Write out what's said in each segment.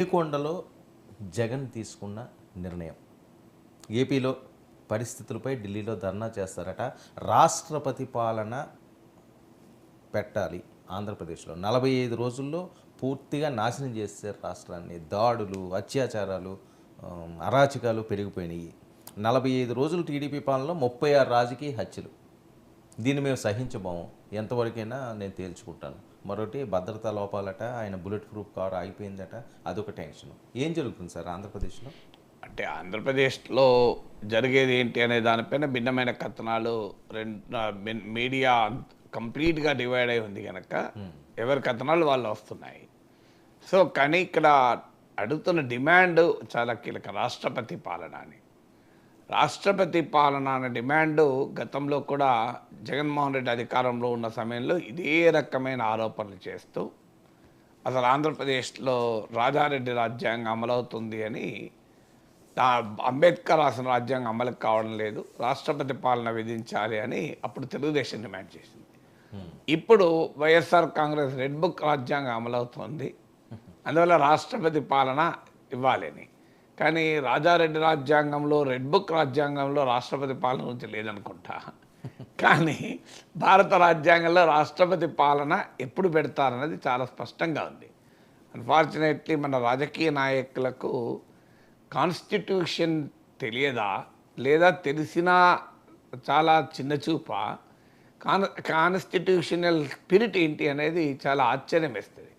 వినుకొండలో జగన్ తీసుకున్న నిర్ణయం ఏపీలో పరిస్థితులపై ఢిల్లీలో ధర్నా చేస్తారట. రాష్ట్రపతి పాలన పెట్టాలి ఆంధ్రప్రదేశ్లో. 45 రోజుల్లో పూర్తిగా నాశనం చేశారు రాష్ట్రాన్ని. దాడులు, అత్యాచారాలు, అరాచకాలు పెరిగిపోయినాయి. 45 రోజులు టీడీపీ పాలనలో 36 రాజకీయ హత్యలు. దీన్ని మేము సహించబోము, ఎంతవరకైనా నేను తేల్చుకుంటాను. మరొకటి భద్రతా లోపాలట, ఆయన బుల్లెట్ ప్రూఫ్ కారు ఆగిపోయిందట, అదొక టెన్షన్. ఏం జరుగుతుంది సార్ ఆంధ్రప్రదేశ్లో? అంటే ఆంధ్రప్రదేశ్లో జరిగేది ఏంటి అనే దానిపైన భిన్నమైన కథనాలు మీడియా కంప్లీట్గా డివైడ్ అయి ఉంది కనుక ఎవరి కథనాలు వాళ్ళు వస్తున్నాయి. సో కానీ ఇక్కడ అడుగుతున్న డిమాండ్ చాలా కీలక. రాష్ట్రపతి పాలన అని, రాష్ట్రపతి పాలన అనే డిమాండు గతంలో కూడా జగన్మోహన్ రెడ్డి అధికారంలో ఉన్న సమయంలో ఇదే రకమైన ఆరోపణలు చేస్తూ అసలు ఆంధ్రప్రదేశ్లో రాజారెడ్డి రాజ్యాంగం అమలవుతుంది అని, అంబేద్కర్ రాసిన రాజ్యాంగం అమలుకు కావడం లేదు, రాష్ట్రపతి పాలన విధించాలి అని అప్పుడు తెలుగుదేశం డిమాండ్ చేసింది. ఇప్పుడు వైఎస్ఆర్ కాంగ్రెస్ రెడ్ బుక్ రాజ్యాంగం అమలవుతుంది, అందువల్ల రాష్ట్రపతి పాలన ఇవ్వాలని. కానీ రాజారెడ్డి రాజ్యాంగంలో, రెడ్ బుక్ రాజ్యాంగంలో రాష్ట్రపతి పాలన గురించి లేదనుకుంటా. కానీ భారత రాజ్యాంగంలో రాష్ట్రపతి పాలన ఎప్పుడు పెడతారన్నది చాలా స్పష్టంగా ఉంది. అన్ఫార్చునేట్లీ మన రాజకీయ నాయకులకు కాన్స్టిట్యూషన్ తెలియదా, లేదా తెలిసినా చాలా చిన్న చూప, కాన్స్టిట్యూషనల్ స్పిరిట్ ఏంటి అనేది చాలా ఆశ్చర్యం వేస్తుంది.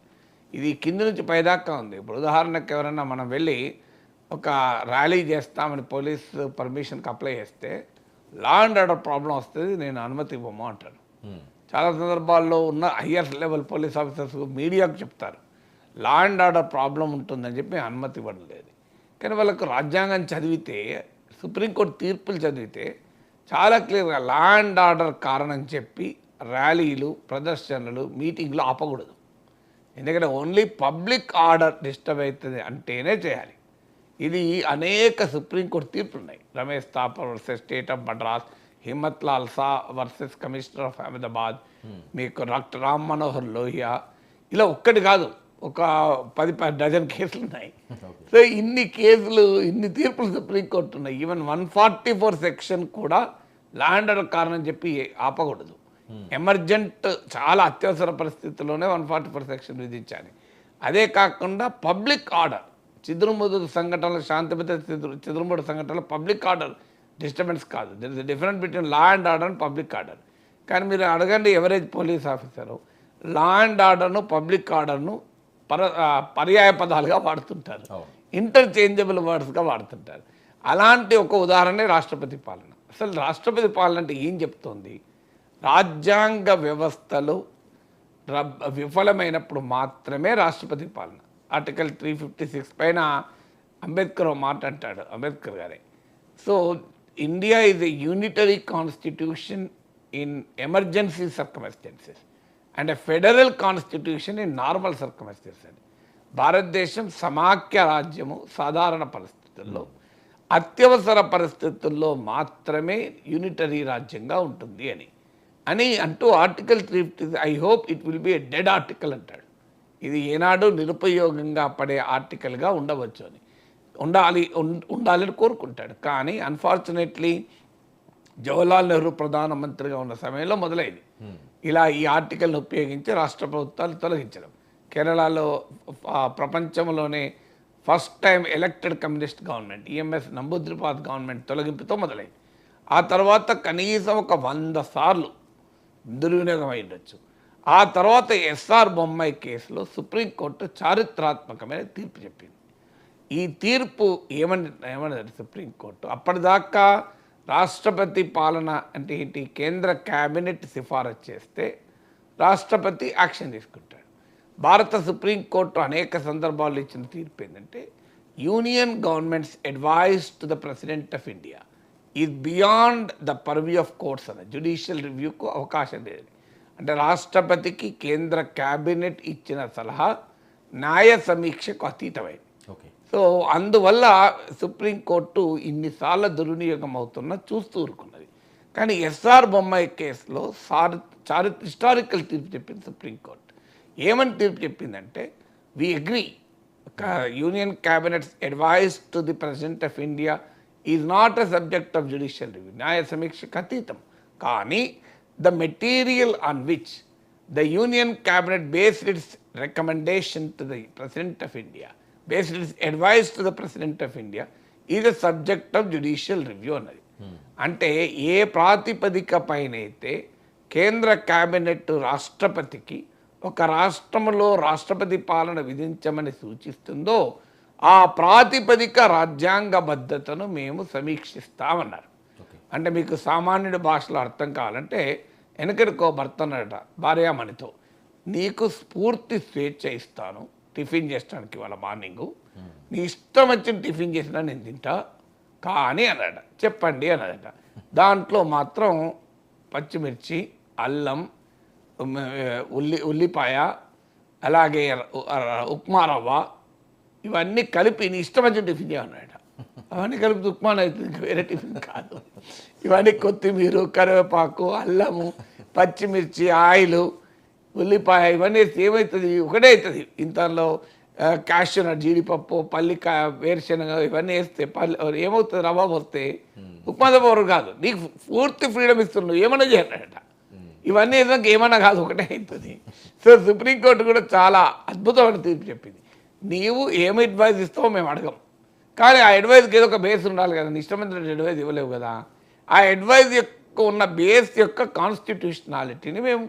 ఇది కింది నుంచి పైదాకా ఉంది. ఇప్పుడు ఉదాహరణకు ఎవరైనా మనం వెళ్ళి ఒక ర్యాలీ చేస్తామని పోలీస్ పర్మిషన్కి అప్లై చేస్తే లా అండ్ ఆర్డర్ ప్రాబ్లం వస్తుంది, నేను అనుమతి ఇవ్వము అంటారు. చాలా సందర్భాల్లో ఉన్న హయ్యర్ లెవెల్ పోలీస్ ఆఫీసర్స్ మీడియాకు చెప్తారు లా అండ్ ఆర్డర్ ప్రాబ్లం ఉంటుందని చెప్పి అనుమతి ఇవ్వడం లేదు. కానీ వాళ్ళకు రాజ్యాంగం చదివితే, సుప్రీంకోర్టు తీర్పులు చదివితే చాలా క్లియర్గా లా అండ్ ఆర్డర్ కారణం చెప్పి ర్యాలీలు, ప్రదర్శనలు, మీటింగ్లు ఆపకూడదు. ఎందుకంటే ఓన్లీ పబ్లిక్ ఆర్డర్ డిస్టర్బ్ అవుతుంది అంటేనే చేయాలి. ఇది అనేక సుప్రీంకోర్టు తీర్పులు ఉన్నాయి. Ramesh Thapar versus state of Madras, Himmat Lal saw versus commissioner of Ahmedabad, మీకు డాక్టర్ రామ్ మనోహర్ లోహియా, ఇలా ఒక్కటి కాదు, ఒక 10 డజన్ కేసులు ఉన్నాయి. సో ఇన్ని కేసులు, ఇన్ని తీర్పులు సుప్రీంకోర్టు ఉన్నాయి. ఈవెన్ 144 సెక్షన్ కూడా ల్యాండ్ ఆర్డర్ కారణం చెప్పి ఆపకూడదు. ఎమర్జెంట్, చాలా అత్యవసర పరిస్థితుల్లోనే 144 సెక్షన్ విధించాలి. అదే కాకుండా పబ్లిక్ ఆర్డర్, చిదురుముదు సంఘటనలు, శాంతిభద్ర చిదురుముడు సంఘటనలు పబ్లిక్ ఆర్డర్ డిస్టర్బెన్స్ కాదు. There is difference between law and order and public order. కానీ మీరు అడగండి average police officer, law and ఆర్డర్ను, పబ్లిక్ ఆర్డర్ను పర్యాయ పదాలుగా వాడుతుంటారు, ఇంటర్చేంజబుల్ వర్డ్స్గా వాడుతుంటారు. అలాంటి ఒక ఉదాహరణే రాష్ట్రపతి పాలన. అసలు రాష్ట్రపతి పాలన అంటే ఏం చెప్తోంది? రాజ్యాంగ వ్యవస్థలు విఫలమైనప్పుడు మాత్రమే రాష్ట్రపతి పాలన. ఆర్టికల్ 356 పైన అంబేద్కర్ మాట అంటాడు, అంబేద్కర్ గారే. So India is a unitary constitution in emergency circumstances and a federal constitution in normal circumstances. భారతదేశం సమాఖ్య రాజ్యము సాధారణ పరిస్థితుల్లో, అత్యవసర పరిస్థితుల్లో మాత్రమే యూనిటరీ రాజ్యంగా ఉంటుంది అని అంటూ article 356, I hope it will be a dead article అంటాడు. ఇది ఏనాడు నిరుపయోగంగా పడే ఆర్టికల్గా ఉండవచ్చు అని, ఉండాలని కోరుకుంటాడు. కానీ అన్ఫార్చునేట్లీ జవహర్లాల్ నెహ్రూ ప్రధానమంత్రిగా ఉన్న సమయంలో మొదలైంది ఇలా ఈ ఆర్టికల్ని ఉపయోగించి రాష్ట్ర ప్రభుత్వాలు తొలగించడం. కేరళలో ప్రపంచంలోనే first time elected communist government, EMS Namboodiripad government తొలగింపుతో మొదలైంది. ఆ తర్వాత కనీసం ఒక 100 సార్లు దుర్వినియోగం అయి ఉండొచ్చు. ఆ తర్వాత ఎస్ఆర్ బొమ్మాయి కేసులో సుప్రీంకోర్టు చారిత్రాత్మకమైన తీర్పు చెప్పింది. ఈ తీర్పు ఏమన్నది సుప్రీంకోర్టు? అప్పటిదాకా రాష్ట్రపతి పాలన అంటే ఏంటి? కేంద్ర క్యాబినెట్ సిఫారసు చేస్తే రాష్ట్రపతి యాక్షన్ తీసుకుంటాడు. భారత సుప్రీంకోర్టు అనేక సందర్భాల్లో ఇచ్చిన తీర్పు ఏంటంటే, union governments advice to the president of India is beyond the purview of courts అన్న, జ్యుడిషియల్ రివ్యూకు అవకాశం లేదు. అంటే రాష్ట్రపతికి కేంద్ర క్యాబినెట్ ఇచ్చిన సలహా న్యాయ సమీక్షకు అతీతమైంది. సో అందువల్ల సుప్రీంకోర్టు ఇన్నిసార్లు దుర్వినియోగం అవుతున్నా చూస్తూ ఊరుకున్నది. కానీ ఎస్ఆర్ బొమ్మాయి కేసులో హిస్టారికల్ తీర్పు చెప్పింది సుప్రీంకోర్టు. ఏమని తీర్పు చెప్పిందంటే, we agree union cabinet's advice to the president of India is not a subject of judicial review, న్యాయ సమీక్షకు అతీతం. కానీ the material on which the union cabinet based its recommendation to the President of India, based its advice to the President of India, is a subject of judicial review అన్నది. అంటే ఏ ప్రాతిపదిక పైన అయితే కేంద్ర క్యాబినెట్ రాష్ట్రపతికి ఒక రాష్ట్రంలో రాష్ట్రపతి పాలన విధించమని సూచిస్తుందో ఆ ప్రాతిపదిక రాజ్యాంగబద్ధతను మేము సమీక్షిస్తామన్నారు. అంటే మీకు సామాన్యుడి భాషలో అర్థం కావాలంటే వెనకడికో భర్త అన్నాడట భార్యామణితో, నీకు స్ఫూర్తి స్వేచ్ఛ ఇస్తాను టిఫిన్ చేసడానికి వాళ్ళ మార్నింగు, నీ ఇష్టం వచ్చిన టిఫిన్ చేసినా నేను తింటా కానీ అన్నాడ, చెప్పండి అన్నదట. దాంట్లో మాత్రం పచ్చిమిర్చి, అల్లం, ఉల్లిపాయ, అలాగే ఉప్మా రవ్వ ఇవన్నీ కలిపి నీ ఇష్టం వచ్చిన టిఫిన్ చేయమన్నాడ. అవన్నీ కలిపి ఉప్మా అవుతుంది, ఇంకా వేరే టిఫిన్ కాదు. ఇవన్నీ కొత్తిమీర, కరివేపాకు, అల్లము, పచ్చిమిర్చి, ఆయిలు, ఉల్లిపాయ ఇవన్నీ వేస్తే ఏమవుతుంది? ఒకటే అవుతుంది. ఇంతలో క్యాష్యూ నట్, జీడిపప్పు, పల్లికాయ, వేరుశనగ ఇవన్నీ వేస్తే ఏమవుతుంది? రవ్వ వస్తే ఉప్మా పౌడర్ కాదు. నీకు పూర్తి ఫ్రీడమ్ ఇస్తున్నావు, ఏమన్నా చేయాలట. ఇవన్నీ ఏదైనా ఏమన్నా కాదు, ఒకటే అవుతుంది. సో సుప్రీంకోర్టు కూడా చాలా అద్భుతమైన తీర్పు చెప్పింది. నీవు ఏమి అడ్వైజ్ ఇస్తావో మేము అడగం, కానీ ఆ అడ్వైజ్కి ఏదో ఒక బేస్ ఉండాలి కదా. నీ ఇష్టమైన అడ్వైజ్ ఇవ్వలేవు కదా. ఆ అడ్వైజ్ ఉన్న బేస్ యొక్క కాన్స్టిట్యూషనాలిటీని మేము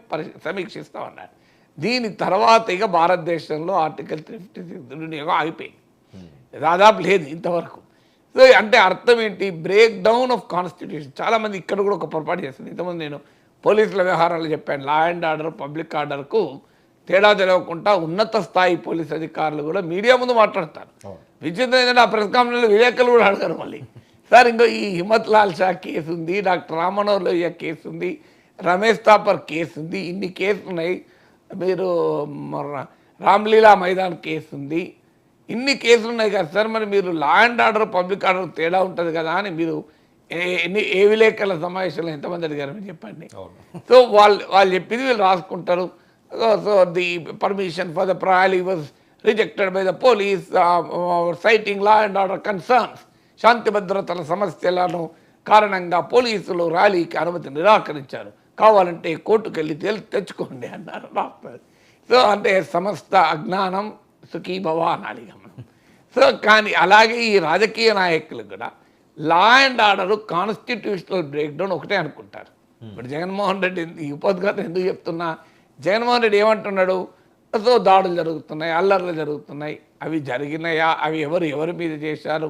సమీక్షిస్తామన్నారు. దీని తర్వాత ఇక భారతదేశంలో ఆర్టికల్ 356 వినియోగం ఆగిపోయింది, దాదాపు లేదు ఇంతవరకు. సో అంటే అర్థం ఏంటి? Break down of constitution. చాలామంది ఇక్కడ కూడా ఒక పొరపాటు చేస్తుంది. ఇంతకుముందు నేను పోలీసుల వ్యవహారాలు చెప్పాను. లా అండ్ ఆర్డర్, పబ్లిక్ ఆర్డర్కు తేడా తెలియకుండా ఉన్నత స్థాయి పోలీస్ అధికారులు కూడా మీడియా ముందు మాట్లాడతారు. విచిత్రం ఏంటంటే ఆ ప్రెస్ కాన్ఫరెన్స్లో విలేకరులు కూడా అడగారు మళ్ళీ, సార్ ఇంకో ఈ హిమ్మత్ లాల్ షా కేసు ఉంది, డాక్టర్ రామ్మనోహర్ లోహియా కేసు ఉంది, రమేష్ థాపర్ కేసు ఉంది, ఇన్ని కేసులు ఉన్నాయి, మీరు రామ్లీలా మైదాన్ కేసు ఉంది, ఇన్ని కేసులు ఉన్నాయి కదా సార్, మరి మీరు లా అండ్ ఆర్డర్, పబ్లిక్ ఆర్డర్ తేడా ఉంటుంది కదా అని మీరు ఏ విలేకరుల సమావేశంలో ఎంతమంది అడిగారు మీరు చెప్పండి. సో వాళ్ళు చెప్పింది వీళ్ళు రాసుకుంటారు. So the permission for the rally was rejected by the police citing law and order concerns. శాంతి భద్రతల సమస్యలను కారణంగా పోలీసులు ర్యాలీకి అనుమతి నిరాకరించారు, కావాలంటే కోర్టుకు వెళ్ళి తెచ్చుకోండి అన్నారు రాస్తారు. సో అంటే సమస్త అజ్ఞానం సుఖీభవ అనాలి మనం. సో కానీ అలాగే ఈ రాజకీయ నాయకులు కూడా లా and order constitutional break down ఒకటే అనుకుంటారు. ఇప్పుడు జగన్మోహన్ రెడ్డి ఈ ఉపోద్ఘాతం ఎందుకు చెప్తున్నా, జగన్మోహన్ రెడ్డి ఏమంటున్నాడు? సో దాడులు జరుగుతున్నాయి, అల్లర్లు జరుగుతున్నాయి, అవి జరిగినాయా, అవి ఎవరి మీద చేశారు,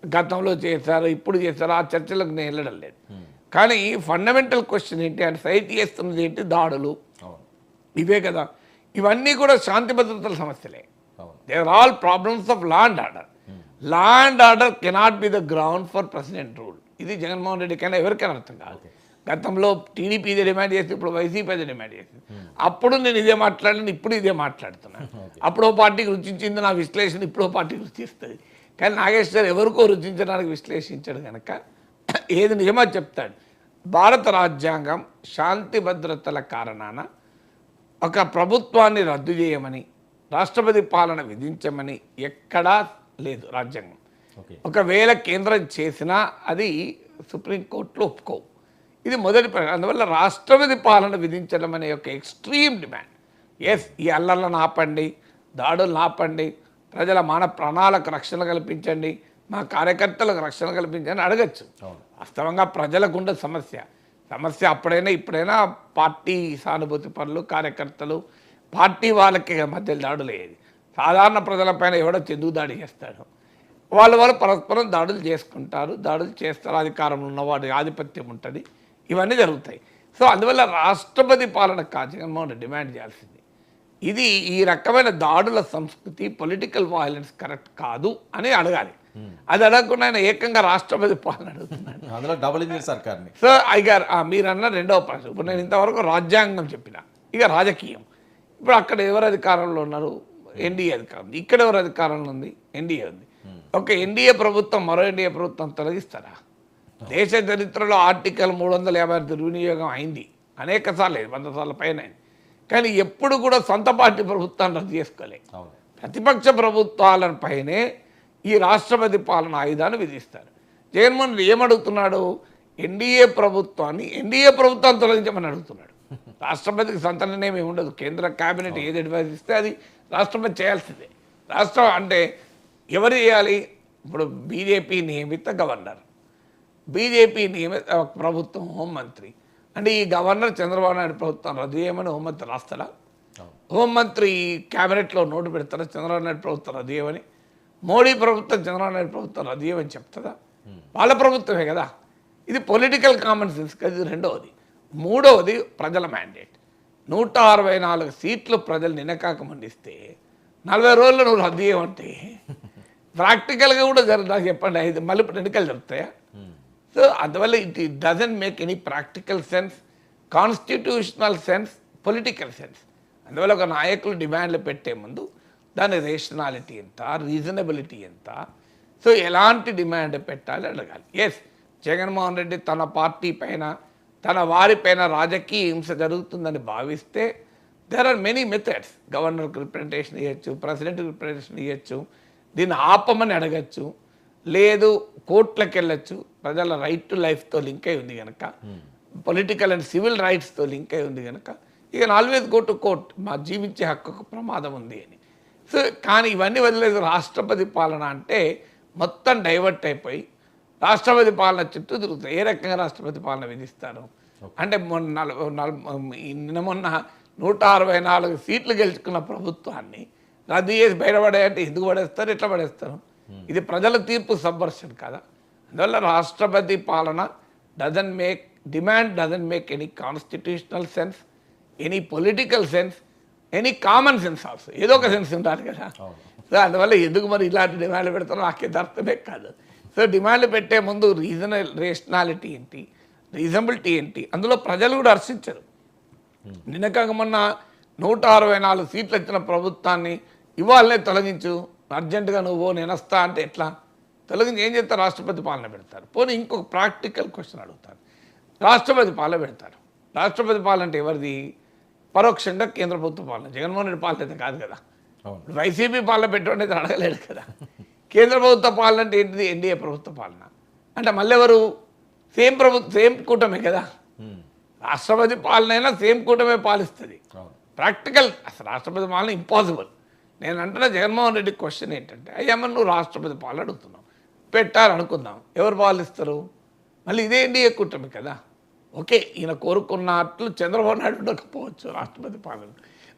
గతంలో చేశారు, ఇప్పుడు చేశారు, ఆ చర్చలకు నేను వెళ్ళడం లేదు. కానీ ఫండమెంటల్ క్వశ్చన్ ఏంటి అంటే సైట్ చేస్తున్నది ఏంటి? దాడులు, ఇవే కదా. ఇవన్నీ కూడా శాంతి భద్రతల సమస్యలే. They are all problems of law and order. Law and order cannot be the ground for president rule. ఇది జగన్మోహన్ రెడ్డి కన్నా ఎవరికైనా అర్థం కాదు. గతంలో టీడీపీ ఇదే డిమాండ్ చేసి, ఇప్పుడు వైసీపీ అదే డిమాండ్ చేసి, అప్పుడు నేను ఇదే మాట్లాడాను, ఇప్పుడు ఇదే మాట్లాడుతున్నాను. అప్పుడో పార్టీకి రుచించింది నా విశ్లేషణ, ఇప్పుడో పార్టీకి రుచిస్తుంది. కానీ నాగేశ్వర్ ఎవరికో రుచించడానికి విశ్లేషించాడు కనుక ఏది నిజమో చెప్తాడు. భారత రాజ్యాంగం శాంతి భద్రతల కారణాన ఒక ప్రభుత్వాన్ని రద్దు చేయమని, రాష్ట్రపతి పాలన విధించమని ఎక్కడా లేదు రాజ్యాంగం. ఒకవేళ కేంద్రం చేసినా అది సుప్రీంకోర్టులో ఒప్పుకోవు. ఇది మొదటి ప్రశ్న. అందువల్ల రాష్ట్రపతి పాలన విధించడం అనే ఒక ఎక్స్ట్రీమ్ డిమాండ్. ఎస్, ఈ అల్లర్లను ఆపండి, దాడులను ఆపండి, ప్రజల ప్రాణాలకు రక్షణ కల్పించండి, మా కార్యకర్తలకు రక్షణ కల్పించండి అడగచ్చు. వాస్తవంగా ప్రజలకు ఉండే సమస్య అప్పుడైనా ఇప్పుడైనా పార్టీ సానుభూతి పనులు, కార్యకర్తలు, పార్టీ వాళ్ళకి మధ్య దాడులు అయ్యేది. సాధారణ ప్రజలపైన ఎవడో చెందుకు దాడి చేస్తాడు, వాళ్ళు పరస్పరం దాడులు చేసుకుంటారు, దాడులు చేస్తారు, అధికారంలో ఉన్నవాడి ఆధిపత్యం ఉంటుంది, ఇవన్నీ జరుగుతాయి. సో అందువల్ల రాష్ట్రపతి పాలన కాదు జగన్మోహన్ రెడ్డి డిమాండ్ చేయాల్సింది. ఇది ఈ రకమైన దాడుల సంస్కృతి, పొలిటికల్ వైలెన్స్ కరెక్ట్ కాదు అని అడగాలి. అది అడగకుండా ఆయన ఏకంగా రాష్ట్రపతి పాలన అడుగుతున్నాడు. అందులో డబుల్ ఇంజిన్ సర్కార్ని. సో అయ్యారు మీరన్న రెండవ ప్రశ్న. ఇప్పుడు నేను ఇంతవరకు రాజ్యాంగం చెప్పిన, ఇక రాజకీయం. ఇప్పుడు అక్కడ ఎవరు అధికారంలో ఉన్నారు? ఎన్డీఏ అధికారం. ఇక్కడ ఎవరు అధికారంలో ఉంది? ఎన్డీఏ ఉంది. ఒక ఎన్డీఏ ప్రభుత్వం మరో ఎన్డీఏ ప్రభుత్వం తొలగిస్తారా? దేశ చరిత్రలో ఆర్టికల్ 356 దుర్వినియోగం అయింది అనేక సార్లు, 100 సార్ల పైన అయింది. కానీ ఎప్పుడు కూడా సొంత పార్టీ ప్రభుత్వాన్ని రద్దు చేసుకోలేదు. ప్రతిపక్ష ప్రభుత్వాల పైనే ఈ రాష్ట్రపతి పాలన ఆయుధాన్ని విధిస్తారు. జగన్మోహన్ రెడ్డి ఏమడుగుతున్నాడు? ఎన్డీఏ ప్రభుత్వాన్ని తొలగించమని అడుగుతున్నాడు. రాష్ట్రపతికి సంతానం ఏమి ఉండదు. కేంద్ర కేబినెట్ ఏది అడ్వైజ్ ఇస్తే అది రాష్ట్రపతి చేయాల్సిందే. రాష్ట్రం అంటే ఎవరు చేయాలి? ఇప్పుడు బీజేపీ నియమిత గవర్నర్, బీజేపీ నియమిత ప్రభుత్వం హోంమంత్రి. అంటే ఈ గవర్నర్ చంద్రబాబు నాయుడు ప్రభుత్వం రద్దు చేయమని హోంమంత్రి రాస్తాడా? హోంమంత్రి క్యాబినెట్లో నోటు పెడతారా చంద్రబాబు నాయుడు ప్రభుత్వం రద్దు చేయమని? మోడీ ప్రభుత్వం చంద్రబాబు నాయుడు ప్రభుత్వం రద్దు చేయమని చెప్తుందా? వాళ్ళ ప్రభుత్వమే కదా. ఇది పొలిటికల్ కామన్ సెన్స్ కదా. ఇది రెండవది. మూడవది ప్రజల మ్యాండేట్. 164 సీట్లు ప్రజలు నిన్నకాక మండిస్తే 40 రోజులు నువ్వు రద్దు చేయమంటే ప్రాక్టికల్గా కూడా నాకు చెప్పండి, ఇది మళ్ళీ ఇప్పుడు ఎన్నికలు జరుగుతాయా? సో అందువల్ల it doesn't make any practical sense, constitutional sense, political sense. అందువల్ల ఒక నాయకులు డిమాండ్లు పెట్టే ముందు దాని రేషనాలిటీ ఎంత, రీజనబిలిటీ ఎంత, సో ఎలాంటి డిమాండ్ పెట్టాలి అడగాలి. ఎస్, జగన్మోహన్ రెడ్డి తన పార్టీ పైన తన వారిపైన రాజకీయ హింస జరుగుతుందని భావిస్తే దేర్ ఆర్ మెనీ మెథడ్స్. గవర్నర్కి రిప్రజెంటేషన్ ఇవ్వచ్చు, ప్రెసిడెంట్కి రిప్రజెంటేషన్ ఇవ్వచ్చు, దీన్ని ఆపమని అడగచ్చు, లేదు కోర్టులకు వెళ్ళచ్చు. ప్రజల రైట్ టు లైఫ్తో లింక్ అయి ఉంది కనుక, పొలిటికల్ అండ్ సివిల్ రైట్స్తో లింక్ అయి ఉంది కనుక ఇక ఆల్వేస్ గో టు కోర్ట్, మా జీవించే హక్కుకు ప్రమాదం ఉంది అని. సో కానీ ఇవన్నీ వదిలేదు. రాష్ట్రపతి పాలన అంటే మొత్తం డైవర్ట్ అయిపోయి రాష్ట్రపతి పాలన చుట్టూ తిరుగుతాయి. ఏ రకంగా రాష్ట్రపతి పాలన విధిస్తారు అంటే నిన్న మొన్న 164 సీట్లు గెలుచుకున్న ప్రభుత్వాన్ని రద్దు చేసి బయటపడేయంటే ఎందుకు పడేస్తారు, ఎట్లా పడేస్తారు? ఇది ప్రజల తీర్పు సబ్వర్షన్ కదా. అందువల్ల రాష్ట్రపతి పాలన demand doesn't make any constitutional sense, any political sense, any common sense also. ఏదో ఒక సెన్స్ ఉండాలి కదా. సో అందువల్ల ఎందుకు మరి ఇలాంటి డిమాండ్లు పెడతారో నాకేది అర్థమే కాదు. సో డిమాండ్లు పెట్టే ముందు రేషనాలిటీ ఏంటి, రీజనబిలిటీ ఏంటి, అందులో ప్రజలు కూడా హర్షించరు. నిన్న కాక మొన్న 164 సీట్లు వచ్చిన ప్రభుత్వాన్ని ఇవాళనే తొలగించు, అర్జెంటుగా నువ్వు నేను వస్తా అంటే ఎట్లా తొలగించి ఏం చేస్తారు? రాష్ట్రపతి పాలన పెడతారు. పోనీ ఇంకొక ప్రాక్టికల్ క్వశ్చన్ అడుగుతారు. రాష్ట్రపతి పాలన పెడతారు. రాష్ట్రపతి పాలన అంటే ఎవరిది? పరోక్షంగా కేంద్ర ప్రభుత్వ పాలన. జగన్మోహన్ రెడ్డి పాలన అయితే కాదు కదా. వైసీపీ పాలన పెట్టడం అయితే అడగలేడు కదా. కేంద్ర ప్రభుత్వ పాలన అంటే ఏంటిది? ఎన్డీఏ ప్రభుత్వ పాలన. అంటే మళ్ళీ ఎవరు? సేమ్ కూటమే కదా. రాష్ట్రపతి పాలన అయినా సేమ్ కూటమే పాలిస్తుంది. ప్రాక్టికల్ అసలు రాష్ట్రపతి పాలన ఇంపాసిబుల్. నేను అంటున్న జగన్మోహన్ రెడ్డి క్వశ్చన్ ఏంటంటే, అయ్యమ్మ నువ్వు రాష్ట్రపతి పాలన అడుగుతున్నావు, పెట్టాలనుకుందాం, ఎవరు పాలిస్తారు? మళ్ళీ ఇదే ఎన్డీఏ కూటమి కదా. ఓకే, ఈయన కోరుకున్నట్లు చంద్రబాబు నాయుడు ఉండకపోవచ్చు రాష్ట్రపతి పాలన,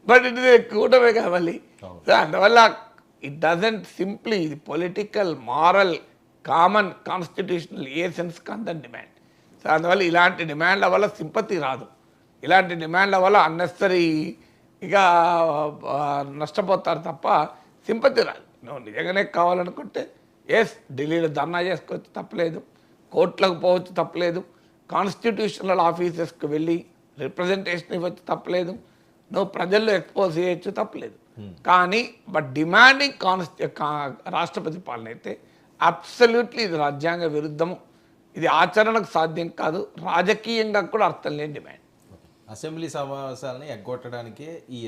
బట్ ఇది కూటమే కదా మళ్ళీ. అందువల్ల ఇట్ డజంట్ సింప్లీ ఇది political, moral, common, constitutional a sense కందని డిమాండ్. సో అందువల్ల ఇలాంటి డిమాండ్ల వల్ల సింపతి రాదు. ఇలాంటి డిమాండ్ల వల్ల ఇక నష్టపోతారు తప్ప సింపతి రాదు. నువ్వు నిజంగానే కావాలనుకుంటే ఎస్, ఢిల్లీలో ధర్నా చేసుకోవచ్చు, తప్పలేదు. కోర్టులకు పోవచ్చు, తప్పలేదు. కాన్స్టిట్యూషనల్ ఆఫీసెస్కి వెళ్ళి రిప్రజెంటేషన్ ఇవ్వచ్చు, తప్పలేదు. నువ్వు ప్రజల్లో ఎక్స్పోజ్ చేయొచ్చు, తప్పలేదు. కానీ బట్ డిమాండింగ్ రాష్ట్రపతి పాలన అయితే అబ్సల్యూట్లీ ఇది రాజ్యాంగ విరుద్ధము. ఇది ఆచరణకు సాధ్యం కాదు, రాజకీయంగా కూడా అర్థం లేని డిమాండ్. అసెంబ్లీ సమావేశాలని ఎగ్గొట్టడానికే ఈ